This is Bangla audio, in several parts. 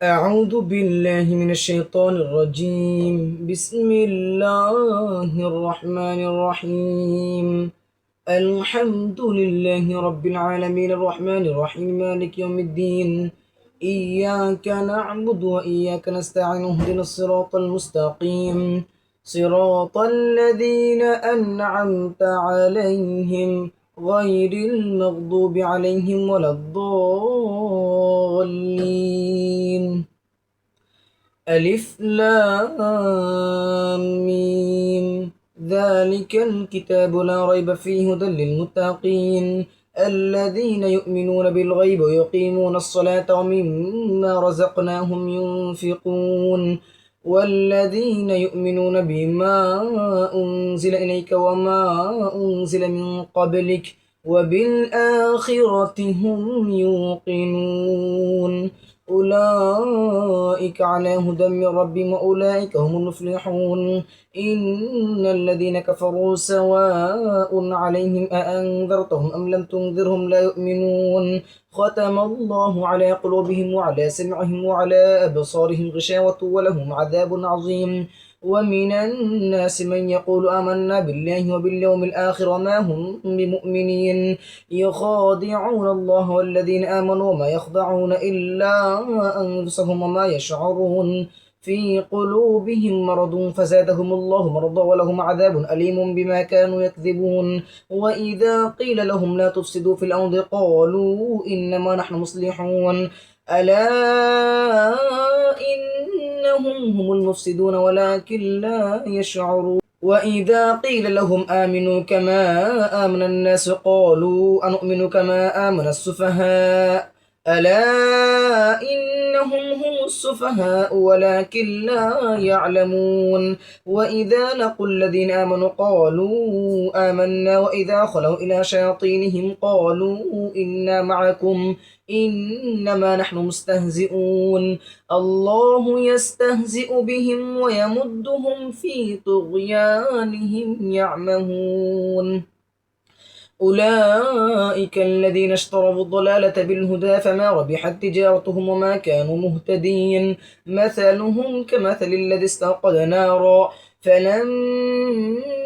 أعوذ بالله من الشيطان الرجيم. بسم الله الرحمن الرحيم. الحمد لله رب العالمين الرحمن الرحيم مالك يوم الدين. إياك نعبد وإياك نستعين اهدنا الصراط المستقيم صراط الذين أنعمت عليهم غير المغضوب عليهم ولا الضالين. ألف لام ميم. ذلك الكتاب لا ريب فيه هدى للمتقين الذين يؤمنون بالغيب ويقيمون الصلاة ومما رزقناهم ينفقون والذين يؤمنون بما أنزل إليك وما أنزل من قبلك وبالآخرة هم يوقنون أولئك على هدى من ربهم وأولئك هم المفلحون. إن الذين كفروا سواء عليهم أأنذرتهم أم لم تنذرهم لا يؤمنون. ختم الله على قلوبهم وعلى سمعهم وعلى أبصارهم غشاوة ولهم عذاب عظيم. ومن الناس من يقول آمنا بالله وباليوم الآخر وما هم بمؤمنين يخادعون الله والذين آمنوا وما يخدعون إلا أنفسهم وما يشعرون. في قلوبهم مرض فزادهم الله مرضا ولهم عذاب أليم بما كانوا يكذبون. وإذا قيل لهم لا تفسدوا في الأرض قالوا إنما نحن مصلحون ألا إنهم هم المفسدون ولكن لا يشعرون. وإذا قيل لهم آمنوا كما آمن الناس قالوا أنؤمن كما آمن السفهاء ألا إنهم هم السفهاء ولكن لا يعلمون. وإذا لقوا الذين آمنوا قالوا آمنا وإذا خلوا إلى شياطينهم قالوا إنا معكم إنما نحن مستهزئون. الله يستهزئ بهم ويمدهم في طغيانهم يعمهون. أولئك الذين اشتروا الضلالة بالهدى فما ربحت تجارتهم وما كانوا مهتدين. مثلهم كمثل الذي استوقد نارا فلما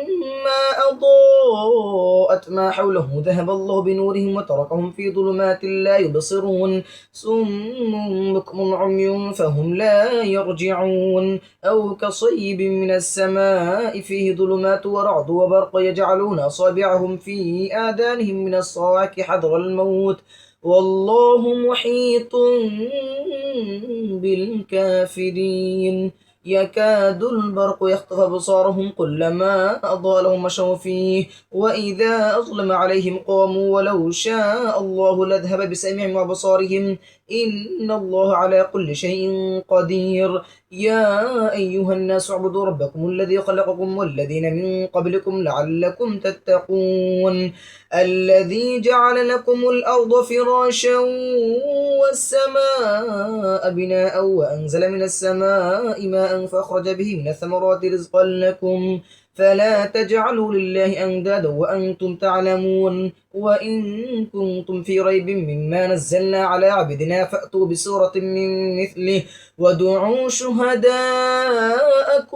أضاءت ما حوله ذهب الله بنورهم وتركهم في ظلمات لا يبصرون. صم بكم عمي فهم لا يرجعون. أو كصيب من السماء فيه ظلمات ورعد وبرق يجعلون أصابعهم في آذانهم من الصواعق حذر الموت والله محيط بالكافرين. يكاد البرق يخطف أبصارهم كلما أضاء لهم مشوا فيه وإذا أظلم عليهم قاموا ولو شاء الله لذهب بسمعهم وأبصارهم إن الله على كل شيء قدير. يا أيها الناس اعبدوا ربكم الذي خلقكم والذين من قبلكم لعلكم تتقون. الذي جعل لكم الأرض فراشا والسماء بناء وأنزل من السماء ماء فأخرج به من الثمرات رزقا لكم فلا تجعلوا لله أندادا وأنتم تعلمون. وإن كنتم في ريب مما نزلنا على عبدنا فأتوا بسورة من مثله وادعوا شهداءكم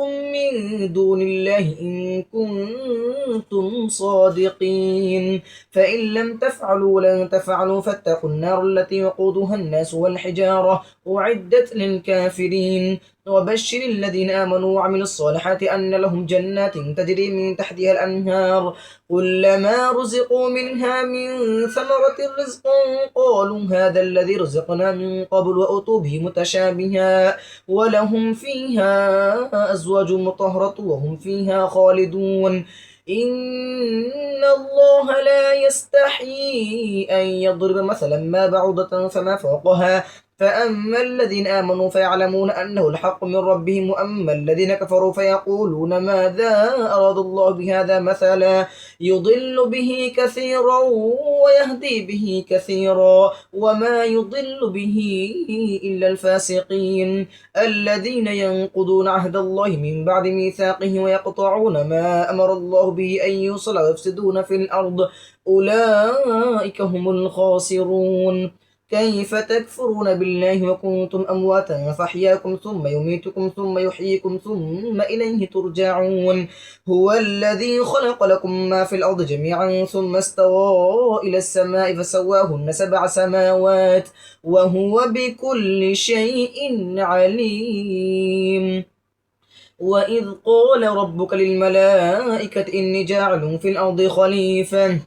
من دون الله إن كنتم صادقين. فإن لم تفعلوا ولن تفعلوا فاتقوا النار التي وقودها الناس والحجارة أعدت للكافرين. وبشر الذين آمنوا وعملوا الصالحات أن لهم جنات تجري من تحتها الأنهار كلما رزقوا منها من ثمرة رزقا قالوا هذا الذي رزقنا من قبل وأتوا به متشابها ولهم فيها أزواج مطهرة وهم فيها خالدون. إن الله لا يستحيي أن يضرب مثلا ما بعوضة فما فوقها فأما الذين آمنوا فيعلمون أنه الحق من ربهم وأما الذين كفروا فيقولون ماذا أراد الله بهذا مثلا يضل به كثيرا ويهدي به كثيرا وما يضل به إلا الفاسقين الذين ينقضون عهد الله من بعد ميثاقه ويقطعون ما أمر الله به أن يوصل ويفسدون في الأرض أولئك هم الخاسرون. كيف تكفرون بالله وكنتم أمواتا فأحياكم ثم يميتكم ثم يحييكم ثم إليه ترجعون هو الذي خلق لكم ما في الأرض جميعا ثم استوى إلى السماء فسواهن 7 سماوات وهو بكل شيء عليم وإذ قال ربك للملائكة إني جاعل في الأرض خليفة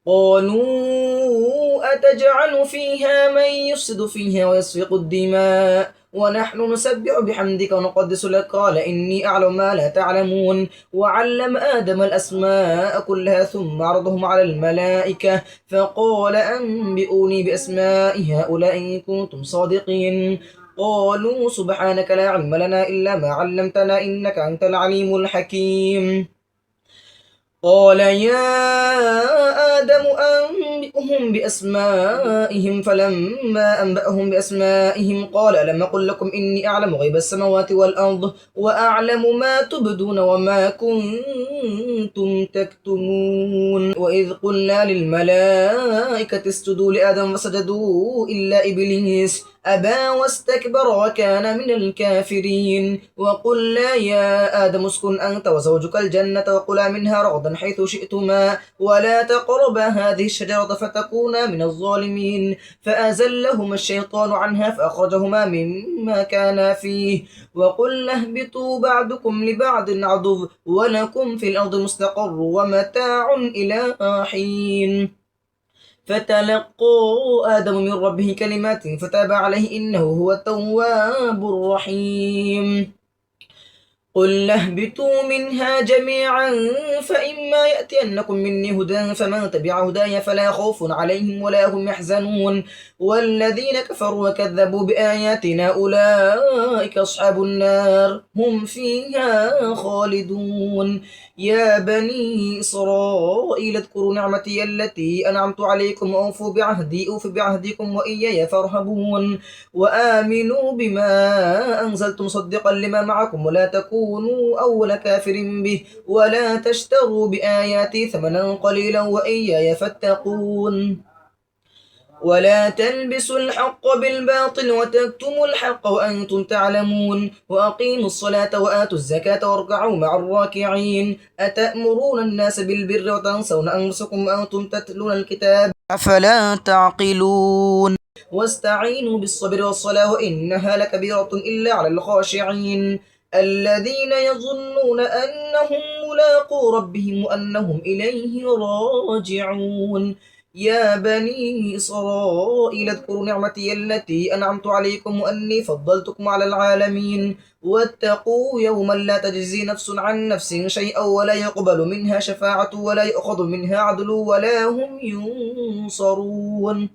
قالوا أتجعل فيها من يفسد فيها ويسفك الدماء ونحن نسبح بحمدك ونقدس لك قال إني أعلم ما لا تعلمون وعلم آدم الأسماء كلها ثم عرضهم على الملائكة فقال أنبئوني بأسماء هؤلاء إن كنتم صادقين قالوا سبحانك لا علم لنا إلا ما علمتنا إنك أنت العليم الحكيم قال يا آدم أنبئهم بأسمائهم فلما أنبأهم بأسمائهم قال ألم أقل لكم إني أعلم غيب السماوات والأرض وأعلم ما تبدون وما كنتم تكتمون وإذ قلنا للملائكة اسجدوا لآدم فسجدوا إلا إبليس أبى واستكبر وكان من الكافرين وقلنا يا آدم اسكن أنت وزوجك الجنة وكلا منها رغدا حيث شئتما ولا تقربا هذه الشجرة فتكونا من الظالمين فأزلهما الشيطان عنها فأخرجهما مما كانا فيه وقلنا اهبطوا بعضكم لبعض عدو ولكم في الأرض مستقر ومتاع إلى حين فتلقى آدم من ربه كلمات فتاب عليه إنه هو التواب الرحيم قل اهبطوا منها جميعا فإما يأتينكم مني هدى فمن تبع هداي فلا خوف عليهم ولا هم يحزنون والذين كفروا وكذبوا بآياتنا أولئك أصحاب النار هم فيها خالدون يا بني إسرائيل اذكروا نعمتي التي أنعمت عليكم وأوفوا بعهدي أوف بعهدكم وإياي فارهبون وآمنوا بما أنزلت مصدقا لما معكم ولا تكونوا أول كافر به ولا تشتروا بآياتي ثمنا قليلا وإياي فاتقون ولا تلبسوا الحق بالباطل وتكتموا الحق وأنتم تعلمون وأقيموا الصلاة وآتوا الزكاة واركعوا مع الراكعين أتأمرون الناس بالبر وتنسون أنفسكم وأنتم تتلون الكتاب أفلا تعقلون واستعينوا بالصبر والصلاة وإنها لكبيرة إلا على الخاشعين الذين يظنون أنهم ملاقو ربهم وأنهم إليه راجعون يا بني إسرائيل اذكروا نعمتي التي أنعمت عليكم وأني فضلتكم على العالمين واتقوا يوما لا تجزي نفس عن نفس شيئا ولا يقبل منها شفاعة ولا يؤخذ منها عدل ولا هم ينصرون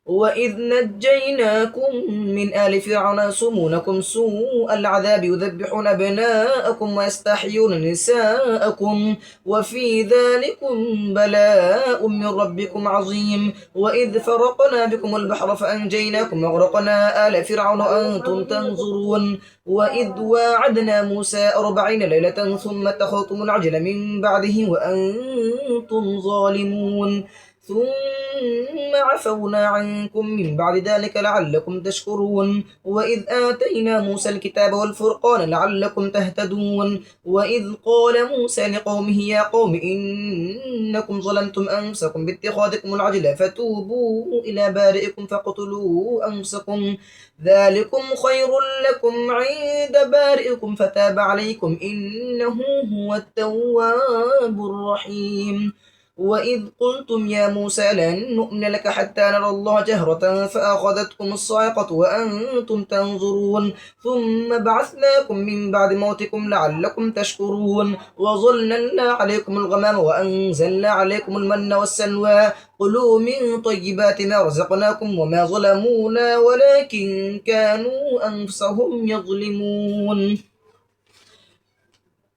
وإذ نجيناكم من آل فرعون يسومونكم سوء العذاب يذبحون أبناءكم ويستحيون نساءكم وفي ذلكم بلاء من ربكم عظيم وإذ فرقنا بكم البحر فأنجيناكم وأغرقنا آل فرعون وأنتم تنظرون وإذ واعدنا موسى 40 ليلة ثم اتخذتم العجل من بعده وأنتم ظالمون ثم عفونا عنكم من بعد ذلك لعلكم تشكرون وإذ آتينا موسى الكتاب والفرقان لعلكم تهتدون وإذ قال موسى لقومه يا قوم إنكم ظلمتم أنفسكم باتخاذكم العجل فتوبوا إلى بارئكم فاقتلوا أنفسكم ذلكم خير لكم عند بارئكم فتاب عليكم إنه هو التواب الرحيم وإذ قلتم يا موسى لن نؤمن لك حتى نرى الله جهرة فأخذتكم الصاعقة وأنتم تنظرون ثم بعثناكم من بعد موتكم لعلكم تشكرون وظللنا عليكم الغمام وأنزلنا عليكم المن والسلوى كلوا من طيبات ما رزقناكم وما ظلمونا ولكن كانوا أنفسهم يظلمون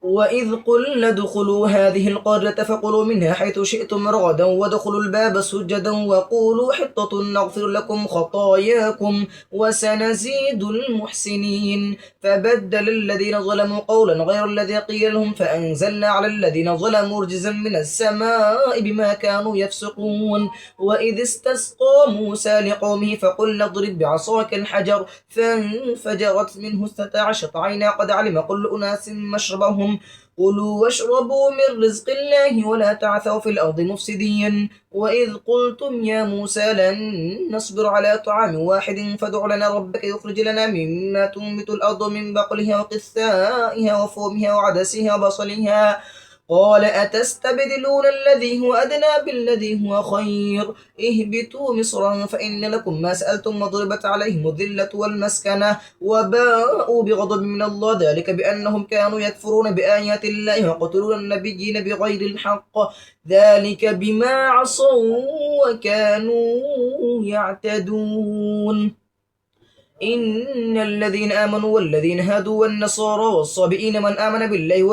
وإذ قلنا ادخلوا هذه القرية فكلوا منها حيث شئتم رغدا وادخلوا الباب سجدا وقولوا حطة نغفر لكم خطاياكم وسنزيد المحسنين فبدل الذين ظلموا قولا غير الذي قيل لهم فأنزلنا على الذين ظلموا رجزا من السماء بما كانوا يفسقون وإذ استسقى موسى لقومه فقلنا اضرب بعصاك الحجر فانفجرت منه 12 عينا قد علم كل أناس مشربهم كلوا واشربوا من رزق الله ولا تعثوا في الأرض مفسدين وإذ قلتم يا موسى لن نصبر على طعام واحد فادع لنا ربك يخرج لنا مما تنبت الأرض من بقلها وقثائها وفومها وعدسها وبصلها قال أتستبدلون الذي هو أدنى بالذي هو خير اهبطوا مصرا فإن لكم ما سألتم وضربت عليهم الذلة والمسكنة وباءوا بغضب من الله ذلك بأنهم كانوا يكفرون بآيات الله ويقتلون النبيين بغير الحق ذلك بما عصوا وكانوا يعتدون إن الذين آمنوا والذين هادوا والنصارى والصابئين من آمن بالله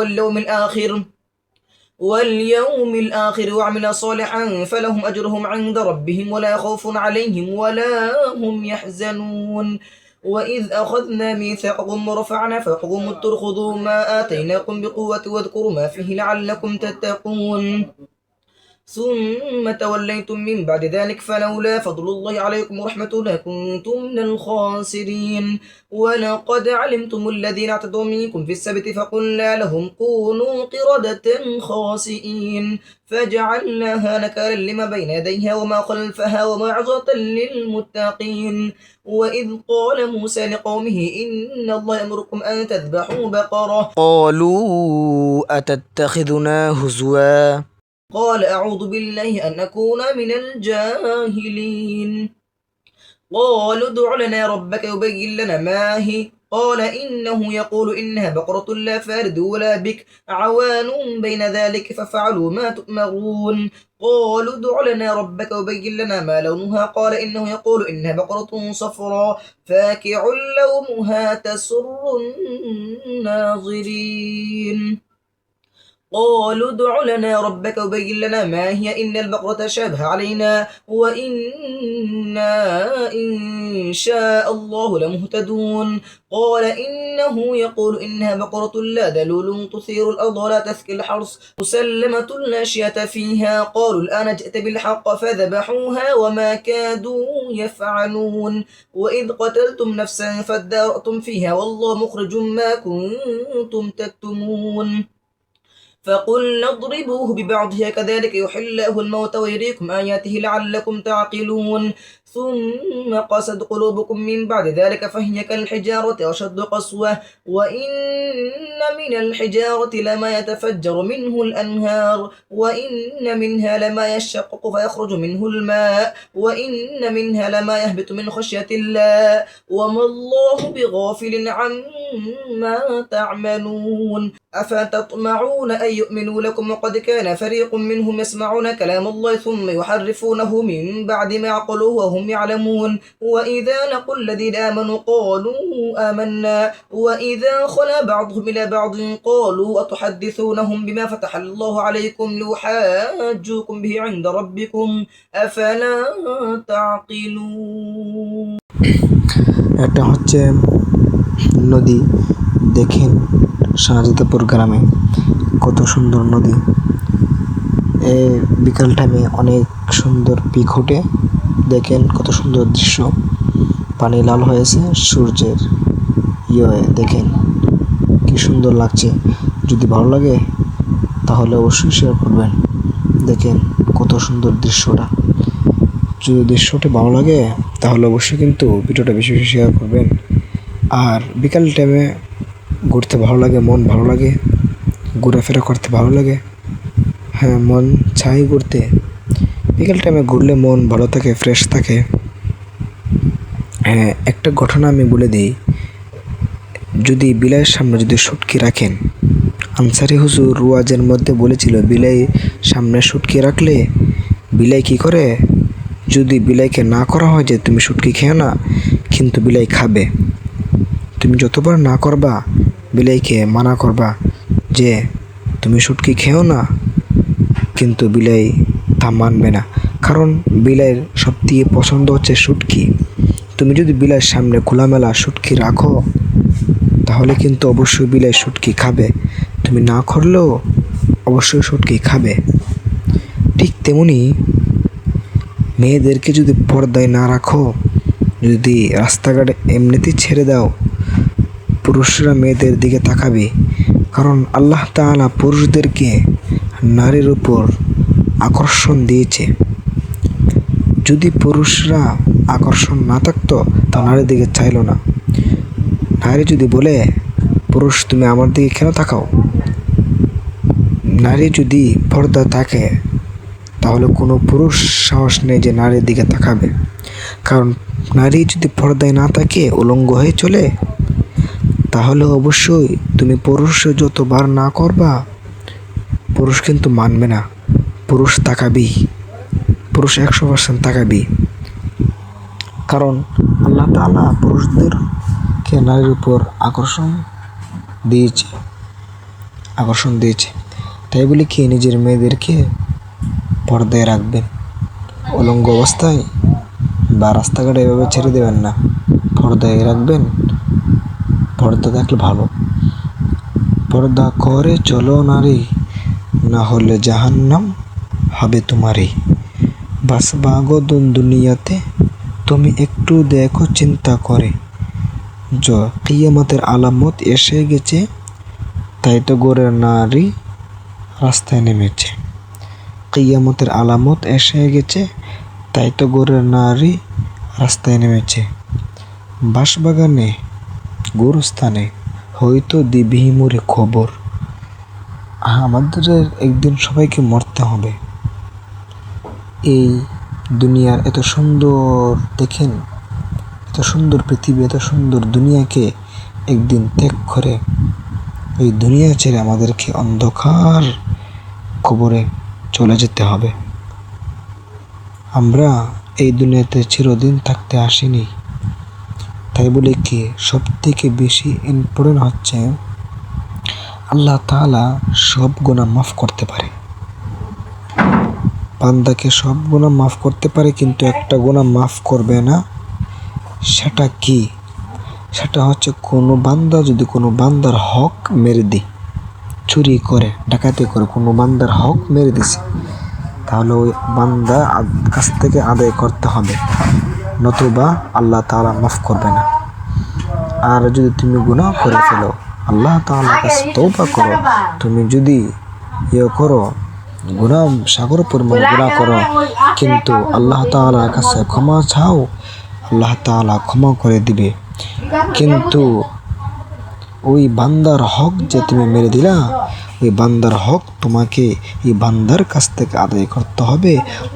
واليوم الآخر وعمل صالحا فلهم أجرهم عند ربهم ولا خوف عليهم ولا هم يحزنون وإذ أخذنا ميثاقكم ورفعنا فوقكم الطور خذوا ما آتيناكم بقوة واذكروا ما فيه لعلكم تتقون ثم توليتم من بعد ذلك فلولا فضل الله عليكم ورحمته لكنتم من الخاسرين ولقد علمتم الذين اعتدوا منكم في السبت فقلنا لهم كونوا قردة خاسئين فجعلناها نكالا لما بين يديها وما خلفها وموعظة للمتقين وإذ قال موسى لقومه إن الله يأمركم أن تذبحوا بقرة قالوا أتتخذنا هزوا قال أعوذ بالله أن أكون من الجاهلين قالوا ادع لنا ربك يبين لنا ما هي قال إنه يقول إنها بقرة لا فارد ولا بك عوان بين ذلك ففعلوا ما تؤمرون قالوا ادع لنا ربك يبين لنا ما لونها قال إنه يقول إنها بقرة صفراء فاكع لونها تسر الناظرين قالوا ادع لنا ربك يبين لنا ما هي إن البقرة شابه علينا وإنا إن شاء الله لمهتدون قال إنه يقول إنها بقرة لا ذلول تثير الأرض ولا تسقي الحرث مسلمة لا شية فيها قالوا الآن جئت بالحق فذبحوها وما كادوا يفعلون وإذ قتلتم نفسا فادارأتم فيها والله مخرج ما كنتم تكتمون فقلنا اضربوه ببعضها كذلك يحيي الله الموت ويريكم آياته لعلكم تعقلون ثم قست قلوبكم من بعد ذلك فهي كالحجارة أشد قسوة وإن من الحجارة لما يتفجر منه الأنهار وإن منها لما يشقق فيخرج منه الماء وإن منها لما يهبط من خشية الله وما الله بغافل عما تعملون أفتطمعون أن يؤمنوا لكم وقد كان فريق منهم يسمعون كلام الله ثم يحرفونه من بعد ما عقلوه وهم يعلمون وإذا لقوا الذين آمنوا قالوا آمنا وإذا خلا بعضهم إلى بعض قالوا أتحدثونهم بما فتح الله عليكم ليحاجوكم به عند ربكم أفلا تعقلون এটা হচ্ছে নদী দেখেন শাহজাদপুর গ্রামে কত সুন্দর নদী বিকাল টাইমে অনেক সুন্দর পিক ওঠে দেখেন কত সুন্দর দৃশ্য পানি লাল হয়েছে সূর্যের দেখেন কি সুন্দর লাগছে যদি ভালো লাগে তাহলে অবশ্যই শেয়ার করবেন দেখেন কত সুন্দর দৃশ্যটা যদি দৃশ্যটা ভালো লাগে তাহলে অবশ্যই কিন্তু ভিডিওটা বেশি বেশি শেয়ার করবেন আর বিকাল টাইমে ঘুরতে ভালো লাগে মন ভালো লাগে ঘোরাফেরা করতে ভালো লাগে হ্যাঁ মন চাই ঘুরতে বিকাল টাইমে ঘুরলে মন ভালো থাকে ফ্রেশ থাকে হ্যাঁ একটা ঘটনা আমি বলে দিই যদি বিলাইয়ের সামনে যদি শুটকি রাখেন আনসারি হুজুর ওয়াজের মধ্যে বলেছিল বিলাই সামনে শুটকি রাখলে বিলাই কি করে যদি বিলাইকে না করা হয় যে তুমি শুটকি খেও না কিন্তু বিলাই খাবে তুমি যতবার না করবা বিলাইকে মানা করবা যে তুমি শুটকি খেও না, কিন্তু বিলাই তা মানবে না, কারণ বিলাইয়ের সবথেকে পছন্দ হচ্ছে শুটকি। তুমি যদি বিলাইয়ের সামনে খোলামেলা শুটকি রাখো, তাহলে কিন্তু অবশ্যই বিলাই শুটকি খাবে। তুমি না করলেও অবশ্যই শুটকি খাবে। ঠিক তেমনি মেয়েদেরকে যদি পর্দায় না রাখো, যদি রাস্তাঘাটে এমনিতেই ছেড়ে দাও, পুরুষরা মেয়েদের দিকে তাকাবে। কারণ আল্লাহ তাআলা পুরুষদেরকে নারীর উপর আকর্ষণ দিয়েছে। যদি পুরুষরা আকর্ষণ না থাকতো, তা নারীর দিকে চাইলো না। নারী যদি বলে, পুরুষ তুমি আমার দিকে কেন তাকাও, নারী যদি পর্দা থাকে, তাহলে কোনো পুরুষ সাহস নেই যে নারীর দিকে তাকাবে। কারণ নারী যদি পর্দায় না থাকে, উলঙ্গ হয়ে চলে, তাহলে অবশ্যই তুমি পুরুষে যতবার না করবা, পুরুষ কিন্তু মানবে না। পুরুষ তাকাবি, পুরুষ 100% তাকাবি। কারণ আল্লাহ তাআলা পুরুষদেরকে নারীর উপর আকর্ষণ দিয়েছে। তাই বলে কি নিজের মেয়েদেরকে পর্দায় রাখবেন? উলঙ্গ অবস্থায় বা রাস্তাঘাটে এভাবে ছেড়ে দেবেন না, পর্দায় রাখবেন। পর্দা থাকলে ভালো। পর্দা করে চলো নারী, না হলে জাহান্নাম হবে তোমারই। বাস বাগো দুনিয়াতে, তুমি একটু দেখো চিন্তা করে, কিয়ামতের আলামত এসে গেছে, তাই তো গোরের নারী রাস্তায় নেমেছে। কিয়ামতের আলামত এসে গেছে, তাই তো গোরের নারী রাস্তায় নেমেছে। বাঁশবাগানে গোরস্থানে হয়তো দিবি মোরে খবর। আমাদের একদিন সবাইকে মরতে হবে। এই দুনিয়ার এত সুন্দর, দেখেন এত সুন্দর পৃথিবী, এত সুন্দর দুনিয়াকে একদিন ত্যাগ করে এই দুনিয়া ছেড়ে আমাদেরকে অন্ধকার কবরে চলে যেতে হবে। আমরা এই দুনিয়াতে চিরদিন থাকতে আসিনি। তাই বলে কি সবথেকে বেশি ইম্পর্টেন্ট হচ্ছে আল্লাহ তাআলা সব গুনাহ মাফ করতে পারে। বান্দাকে সব গুনাহ মাফ করতে পারে, কিন্তু একটা গুনাহ মাফ করবে না। সেটা কি? সেটা হচ্ছে কোনো বান্দা যদি কোনো বান্দার হক মেরে দেয়, চুরি করে ডাকাতি করে কোনো বান্দার হক মেরে দিছে, তাহলে ওই বান্দা কাছ থেকে আদায় করতে হবে, নতুবা আল্লাহ তাআলা মাফ করবে না। আর যদি তুমি গুনাহ করে ফেলো, আল্লাহ তাআলার কাছে তওবা করো, তুমি যদি করো গুনাহ সাগর পরিমাণ গুনাহ করো, কিন্তু আল্লাহ তাআলার কাছে ক্ষমা চাও, আল্লাহ তাআলা ক্ষমা করে দিবে। কিন্তু ওই বান্দার হক যে তুমি মেরে দিলা, ওই বান্দার হক তোমাকে এই বান্দার কাছ থেকে আদায় করতে হবে,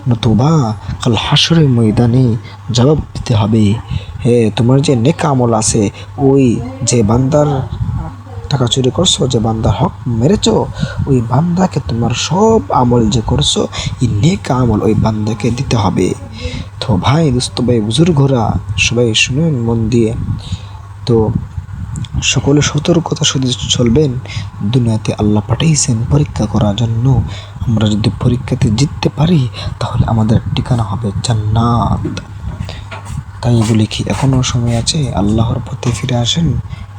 নতুবা কাল হাসরের ময়দানে জবাব দিতে হবে। তোমার যে নেক আমল আছে, ওই যে বান্দার টাকা চুরি করছো, যে বান্দার হক মেরেছো, ওই বান্দাকে তোমার সব আমল যে করছো, এই নেক আমল ওই বান্দাকে দিতে হবে। তো ভাই, দোস্ত ভাই, বুজুর্গরা সবাই শুনেন মন দিয়ে। তো সকলে সতর্কতা সাথে চলবেন। দুনিয়াতে আল্লাহ পাঠিয়েছেন পরীক্ষা করার জন্য। আমরা যদি পরীক্ষাতে জিততে পারি, তাহলে আমাদের ঠিকানা হবে জান্নাত। তাই বলি কি এখনো সময় আছে, আল্লাহর পথে ফিরে আসেন,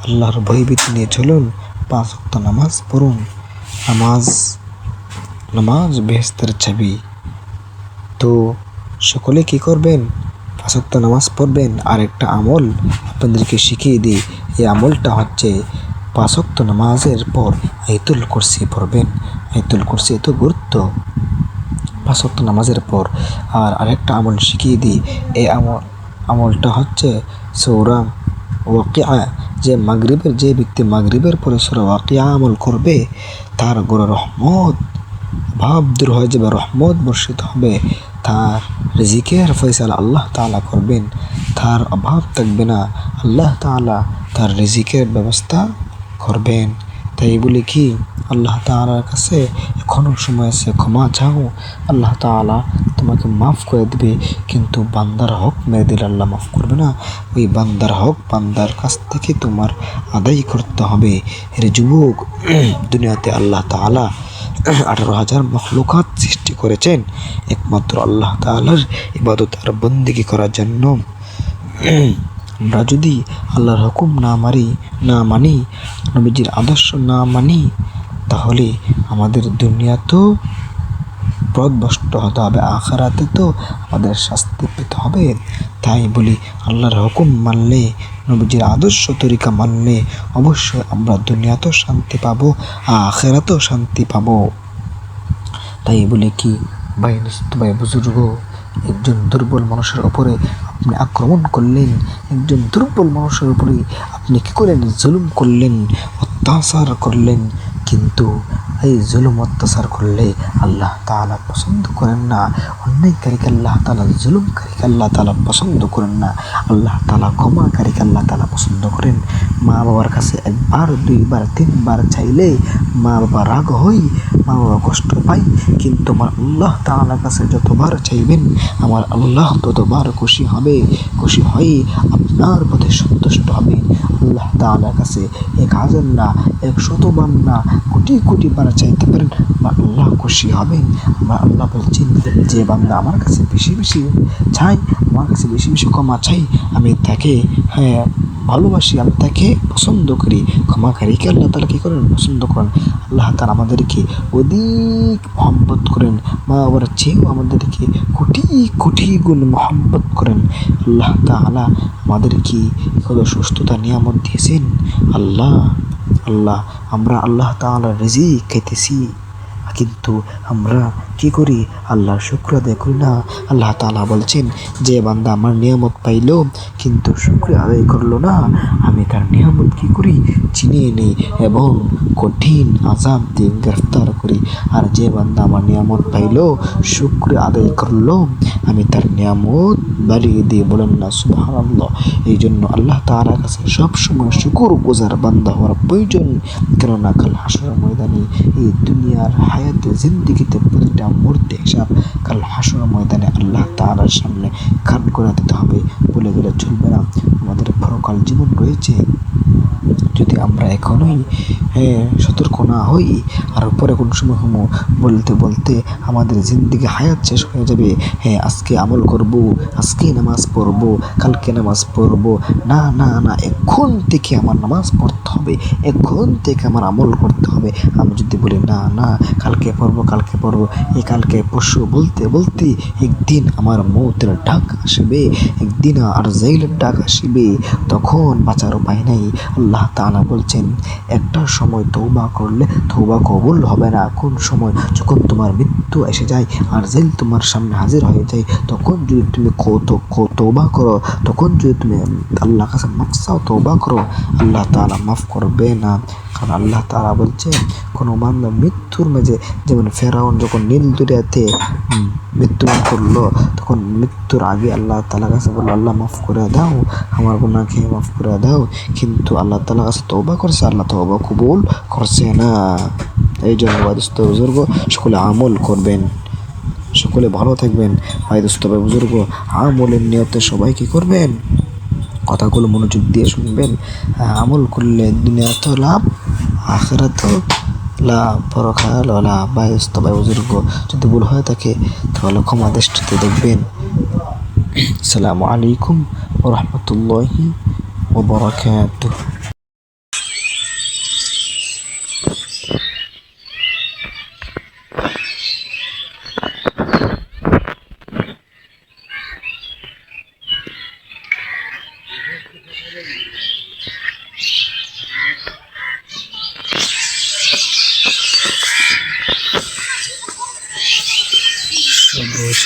আল্লাহর ভয়ভীতি নিয়ে চলুন, 5 ওয়াক্ত নামাজ পড়ুন। নামাজ বেহেশতের চাবি। তো সকলে কি করবেন? 5 ওয়াক্ত নামাজ পড়বেন। আর একটা আমল আপনাদেরকে শিখিয়ে দিই। এই আমলটা হচ্ছে 5 ওয়াক্ত নামাজের পর আয়াতুল কুরসি পড়বেন। আয়াতুল কুরসি এত গুরুত্ব 5 ওয়াক্ত নামাজের পর। আর আরেকটা আমল শিখিয়ে দিই। এই আমলটা হচ্ছে সূরা ওয়াকিয়া। যে ব্যক্তি মাগরিবের পরে সূরা ওয়াকিয়া আমল করবে, তার উপরে রহমত ভাব দূর হয়ে যাবে, রহমত বর্ষিত হবে, তার রিজিকের ফয়সালা আল্লাহ তাআলা করবেন, তার অভাব থাকবে না, আল্লাহ তাআলা তার রিজিকের ব্যবস্থা করবেন। তাই বলি কি আল্লাহ তাআলার কাছে এখনো সময় আছে, ক্ষমা চাও, আল্লাহ তাআলা তোমাকে মাফ করে দিবে। কিন্তু বান্দার হক মেরে দিলে আল্লাহ মাফ করবে না। ওই বান্দার হক বান্দার কাছ থেকে তোমার আদায় করতে হবে। এর যুবক, দুনিয়াতে আল্লাহ তাআলা 18,000 মখলুকাত সৃষ্টি করেছেন একমাত্র আল্লাহ তাআলার ইবাদত আর বন্দেগী করার জন্য। আমরা যদি আল্লাহর হুকুম না মানি, নবীজির আদর্শ না মানি, তাহলে আমাদের দুনিয়া তো পথভ্রষ্ট হতে হবে, আখিরাতে তো আমাদের শাস্তি পেতে হবে। তাই বলি, আল্লাহর হুকুম মানলে, নবীজির আদর্শ তরিকা মানলে অবশ্যই আমরা দুনিয়াতেও শান্তি পাবো, আখিরাতেও শান্তি পাবো। তাই বলে কি ভাই বুজুর্গ, একজন দুর্বল মানুষের উপরে আপনি আক্রমণ করলেন, একজন দুর্বল মানুষের উপরে আপনি কি করলেন? জুলুম করলেন, অত্যাচার করলেন। কিন্তু এই জুলুম অত্যাচার করলে আল্লাহ তাআলা পছন্দ করেন না। অন্যায়কারীকে আল্লাহ তাআলা, জুলুমকারীকে আল্লাহ তাআলা পছন্দ করেন না। আল্লাহ তাআলা ক্ষমাকারীকে আল্লাহ তাআলা পছন্দ করেন। মা বাবার কাছে একবার, দুইবার, তিনবার চাইলে মা বাবা রাগ হয়, মা বাবা কষ্ট পায়। কিন্তু আমার আল্লাহ তাআলার কাছে যতবার চাইবেন, আমার আল্লাহ ততবার খুশি হয়ে আপনার পথে সন্তুষ্ট হবে। আল্লাহ তাআলার কাছে 1,000 না, 100 বার না, কোটি বার চাইতে পারেন, আমার আল্লাহ খুশি হবেন। আমার আল্লাহ বলছেন, যে বান্দা আমার কাছে বেশি বেশি চাই, আমার কাছে বেশি বেশি ক্ষমা চাই, আমি তাকে ভালোবাসি, আমি তাকে পছন্দ করি। ক্ষমাকারীকে আল্লাহ তাআলা কি করেন? পছন্দ করেন। আল্লাহ তাআলা আমাদেরকে অধিক মহব্বত করেন, মা বাবার চেয়েও আমাদেরকে কোটি গুণ মহব্বত করেন। আল্লাহ তাআলা আমাদেরকে কত সুস্থতা নিয়ামত দিয়েছেন। আল্লাহ আমরা আল্লাহ তাআলার রিজিক খাইতেছি, কিন্তু আমরা কি করি? আল্লাহর শুকর আদায় করি না। আল্লাহ তাআলা বলছেন, যে বান্দা আমার নিয়ামত পাইল কিন্তু শুকরিয়া আদায় করলো না, আমি তার নিয়ামত কি করি? চিনিয়ে নেই এবং কঠিন আযাব দিয়ে গ্রেফতার করি। আর যে বান্দা আমার নিয়ামত পাইল, শুকরিয়া আদায় করলো, আমি তার নিয়ামত বাড়িয়ে দিয়ে, বলেন না সুবহানাল্লাহ। এই জন্য আল্লাহ তাআলার কাছে সবসময় শুকর গুজার বান্দা হওয়ার প্রয়োজন। কেননা কাল হাসরের ময়দানে, এই দুনিয়ার হায়াতে জিন্দেগিতে প্রতিটা মুহূর্তে হিসাব কাল হাসরের ময়দানে আল্লাহ তাআলার সামনে কান করে দিতে হবে। বলে গেলে চলবে না। আমাদের পরকাল জীবন রয়েছে, যদি আমরা এখনই সতর্ক না হই, আর পরে কোন সময় বলতে আমাদের জিন্দেগি হায়াত শেষ হয়ে যাবে। আজকে আমল করব, আজকে নামাজ পড়ব, কালকে নামাজ পড়ব, না, এখন থেকে আমার নামাজ পড়তে হবে, এখন থেকে আমার আমল করতে হবে। আমি যদি বলি না কালকে পড়ব, এই কালকে পরশু বলতে একদিন আমার মৌতের ডাক আসবে, একদিন আর জাইলের ডাক আসবে, তখন বাঁচার উপায় নাই। আল্লাহ তাআলা বলছেন, একটা সময় তওবা করলে তওবা কবুল হবে না। কোন সময়? যখন তোমার মৃত্যু এসে যায় আর জেল তোমার সামনে হাজির হয়ে যায়, তখন যদি তুমি তওবা করো, তখন যদি তুমি আল্লাহর কাছে মাফ চাও, তওবা করো, আল্লাহ তাআলা মাফ করবে না। কারণ আল্লাহ তাআলা বলছেন, কোনো বান্দা মৃত্যুর মাঝে, যেমন ফেরাউন যখন নীল দরিয়াতে মৃত্যুবরণ করলো, তখন মৃত্যুর আগে আল্লাহ তাআলার কাছে বলল, আল্লাহ মাফ করে দাও, আমার গুনাহকে মাফ করে দাও। কিন্তু আল্লাহ তাআলার কাছে তওবা করছে, আল্লাহ তওবা কবুল করছে না। এই জন্য দোস্ত বুজুর্গ, সকলে আমল করবেন, সকলে ভালো থাকবেন। ভাই দোস্ত, ভাই বুজুর্গ, আমলের নিয়তে সবাই কি করবেন? কথাগুলো মনোযোগ দিয়ে শুনবেন। আমল করলে দুনিয়াতে লাভ, আখিরাতেও লাভ, পরকালেও লাভ। ভাই দোস্ত, ভাই বুজুর্গ, যদি ভুল হয়ে থাকে তাহলে ক্ষমা দৃষ্টিতে দেখবেন। আসসালামু আলাইকুম ওয়া রাহমাতুল্লাহি ওয়া বারাকাতুহু। সবুজ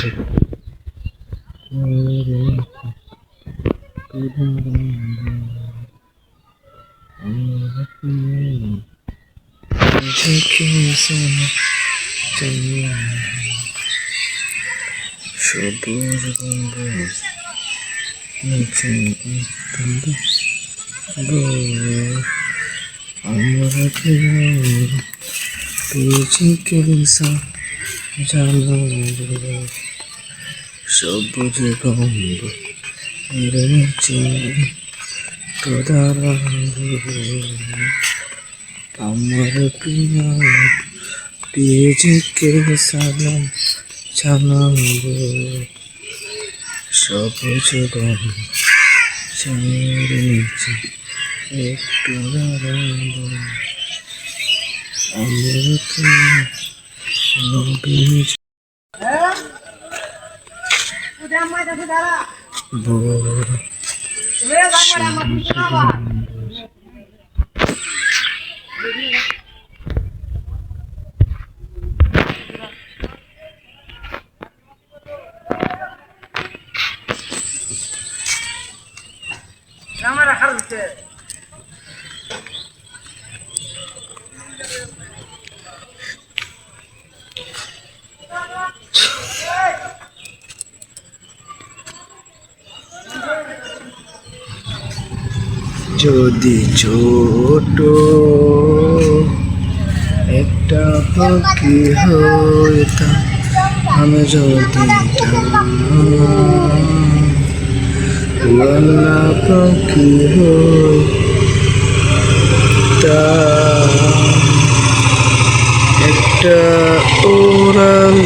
পিছিকে জানাবো সবুজ গম্বুজের নিচে তোরা আমার প্রিয় পিছিকে সালাম জানাবো সবুজ গম্বুজের নিচে একটু দাঁড়াবো আমার প্রিয় নবীজি বড় যদি ছোট একটা পাখি হইতাম আমি যদি লালা পাখি হইতাম একটা ওরাল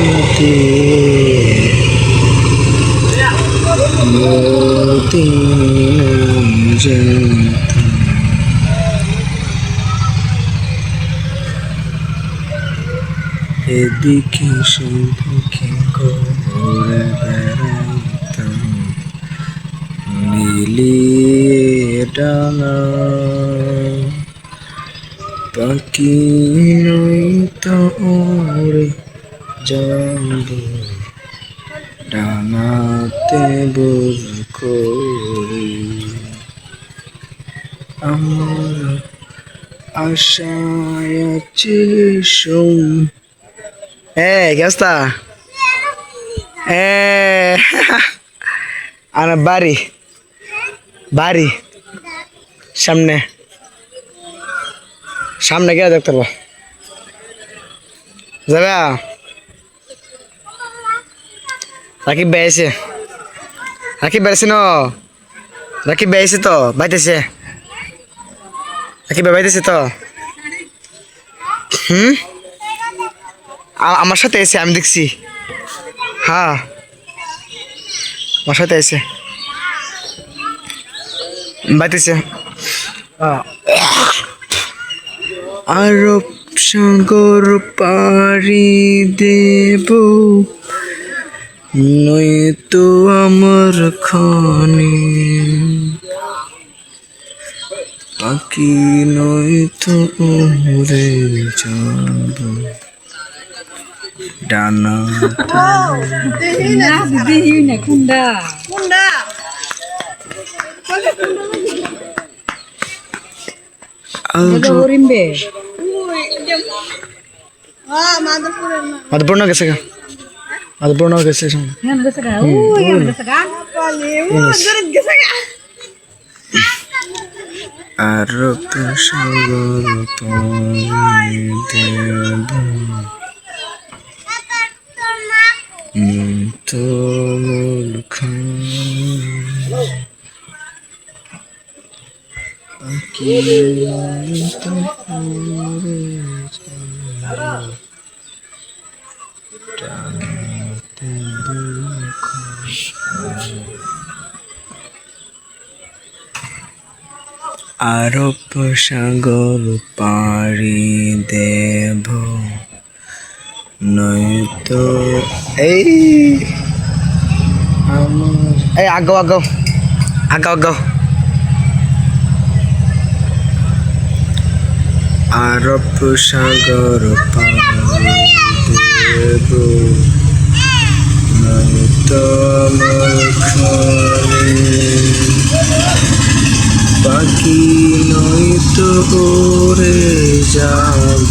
এদিকে সেদিকে ঘুরে বেড়াইতাম মিলিয়ে ডানা পাখি নয়তো ওরে যাব ডানাতে বল করি আমার আশায় আছে সোম ¿qué está? Ana Bari সামনে গিয়ে দেখতে পারবো যাবে রাকিব বেয়েছে ন রাকিব বেয়েছে তো বাইতেছে রাকিব বাইতেছে তো আমার সাথে এসে আমি দেখছি হ্যাঁ আমার সাথে এসে বাইতেছে আরব সাগর পাড়ি দেব নয়তো আমার খানে পাখি নয়তো উড়ে যাব ডানা মাধবপুর না গেছে মাধবপুর না গেছে আরব সাগর পাড়ি দেব তো আরব সাগর পাড়ি দেব নয়তো এই আমার এই আগাও আরব সাগর পাড়ি দেব নয়তো আমার খানে পাখি নয়তো উড়ে যাব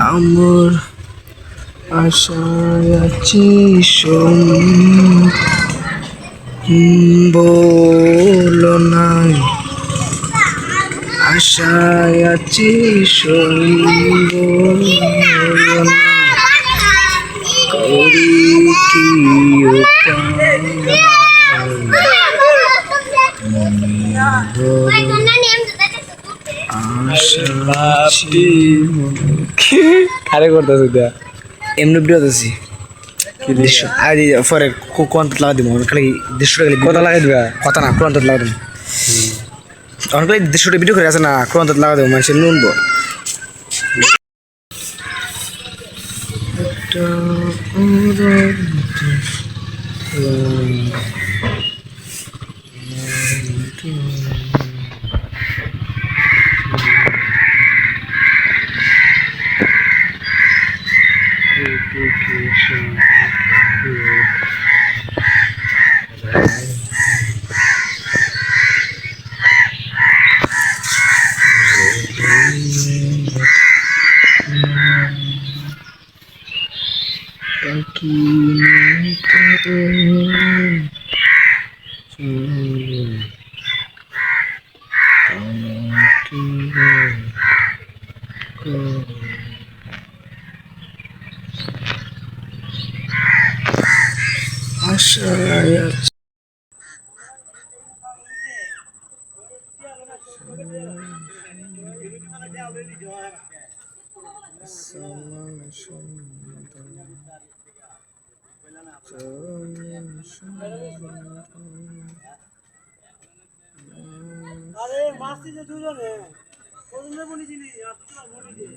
আমার আশায় আছি বলো না আশায় আছি সইব না করি কি উপায় আশা আছি আরে করতেছে দিয়া এমনি ভিডিও দিছি দৃশ্য আর পরে কোন লাগা দিব খালি দৃশ্যটা খালি কথা লাগাই দিবা কথা না কোরআন লাগা দিব অনেক দৃশ্যটা ভিডিও করে আছে না কোরআন লাগা দেবো মানুষের নুনবো আশায় আছি আরে মাসি যে দুজনে কোননে বলেছিলি আপনি বলেছিলি